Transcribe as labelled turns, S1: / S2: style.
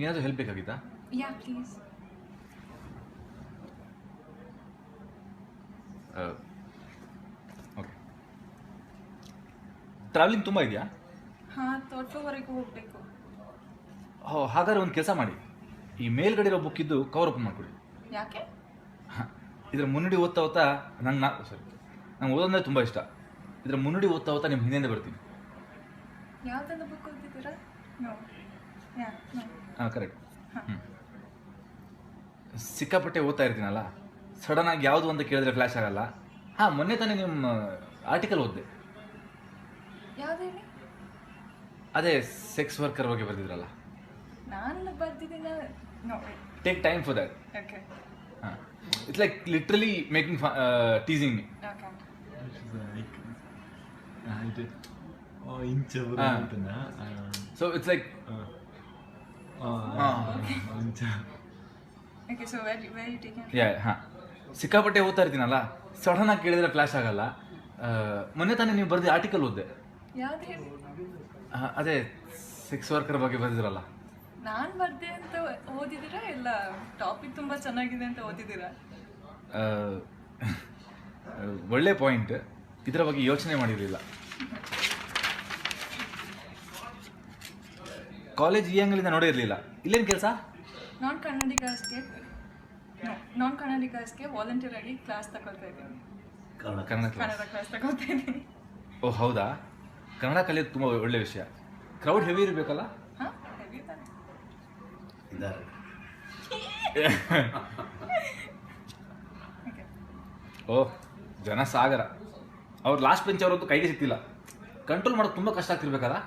S1: ನಿಮ್ಗೆ ಏನಾದರೂ ಹೆಲ್ಪ್ ಬೇಕಾಗಿತ್ತಾ?
S2: Yeah, please.
S1: ಓಕೆ. ಟ್ರಾವೆಲಿಂಗ್ ತುಂಬ ಇದೆಯಾ?
S2: ಹಾಂ, ತೋಟದವರೆಗೂ ಹೋಗಬೇಕು.
S1: ಹಾಗಾದ್ರೆ ಒಂದು ಕೆಲಸ ಮಾಡಿ, ಈ ಮೇಲ್ಗಡೆ ಇರೋ ಬುಕ್ ಇದ್ದು ಕವರ್ ಓಪನ್ ಮಾಡಿಕೊಡಿ.
S2: ಯಾಕೆ?
S1: ಇದರ ಮುನ್ನುಡಿ ಓದ್ತಾ ನಂಗೆ ಓದೋದಂದ್ರೆ ತುಂಬ ಇಷ್ಟ. ಇದರ ಮುನ್ನುಡಿ ಓದ್ತಾ ನಿಮ್ಮ ಹಿಂದೆಯಿಂದ ಬರ್ತೀನಿ.
S2: ಯಾವುದೆಲ್ಲ ಬುಕ್ ಓದಿದ್ದೀರಾ? ನೋ. ಯಾ, ನೋ.
S1: ಹಾಂ, ಕರೆಕ್ಟ್. ಸಿಕ್ಕಾಪಟ್ಟೆ ಓದ್ತಾ ಇರ್ತೀನಲ್ಲ, ಸಡನ್ನಾಗಿ ಯಾವುದು ಅಂತ ಕೇಳಿದ್ರೆ ಫ್ಲ್ಯಾಶ್ ಆಗಲ್ಲ. ಹಾಂ, ಮೊನ್ನೆ ತಾನೇ ನಿಮ್ಮ ಆರ್ಟಿಕಲ್ ಓದಿದೆ.
S2: ಯಾವ್ದು ಹೇಳಿ?
S1: ಅದೇ ಸೆಕ್ಸ್ ವರ್ಕರ್ ಬಗ್ಗೆ ಬರೆದಿದ್ರಲ್ಲ.
S2: ನಾನು ಬರ್ದಿದ್ದೀನ. No.
S1: Take time for that.
S2: Okay.
S1: ಹಾಂ, it's like literally making teasing me.
S2: Okay.
S1: So it's like
S2: okay, so where you taking?
S1: ಹಾಂ, ಸಿಕ್ಕಾಪಟ್ಟೆ ಓದ್ತಾ ಇರ್ತೀನಲ್ಲ, ಸಡನ್ನಾಗಿ ಕೇಳಿದ್ರೆ ಫ್ಲ್ಯಾಶ್ ಆಗಲ್ಲ. ಮೊನ್ನೆ ತಾನೇ ನೀವು ಬರೆದ ಆರ್ಟಿಕಲ್ ಓದಿದೆ.
S2: ಯಾವ್ದು ಹೇಳಿ?
S1: ಅದೇ ಸೆಕ್ಸ್ ವರ್ಕರ್ ಬಗ್ಗೆ ಬರೆದಿರಲ್ಲ.
S2: ನಾನು ಬರ್ದೆ ಅಂತ ಓದಿದ್ದೀರಾ ಇಲ್ಲ ಟಾಪಿಕ್ ತುಂಬ ಚೆನ್ನಾಗಿದೆ ಅಂತ ಓದಿದ್ದೀರಾ?
S1: ಒಳ್ಳೆ ಪಾಯಿಂಟ್. ಇದರ ಬಗ್ಗೆ ಯೋಚನೆ ಮಾಡಿರಲಿಲ್ಲ. ಕಾಲೇಜ್ ಈ ಆ್ಯಂಗಲಿಂದ ನೋಡಿರಲಿಲ್ಲ. ಇಲ್ಲೇನು ಕೆಲಸ?
S2: ನಾನ್ ಕನ್ನಡಿಗರ್ಸ್ಗೆ ವಾಲಂಟಿಯರ್ ಆಗಿ ಕ್ಲಾಸ್ ತಗೊಳ್ತಾ ಇದ್ದೀನಿ.
S1: ಕನ್ನಡ
S2: ಕ್ಲಾಸ್ ತಗೊಳ್ತಾ ಇದ್ದೀನಿ.
S1: ಓ ಹೌದಾ? ಕನ್ನಡ ಕಲಿಯೋದು ತುಂಬ ಒಳ್ಳೆ ವಿಷಯ. ಕ್ರೌಡ್ ಹೆವಿ ಇರಬೇಕಲ್ಲ?
S2: ಹಾಂ, ಹೆವಿ ತಾನೆ. ಓಕೆ.
S1: ಓಹ್, ಜನ ಸಾಗರ. ಅವ್ರು ಲಾಸ್ಟ್ ಬೆಂಚ್ ಅವರಂತೂ ಕೈಗೆ ಸಿಕ್ತಿಲ್ಲ. ಕಂಟ್ರೋಲ್ ಮಾಡೋದು ತುಂಬ ಕಷ್ಟ ಆಗ್ತಿರ್ಬೇಕಲ್ಲ?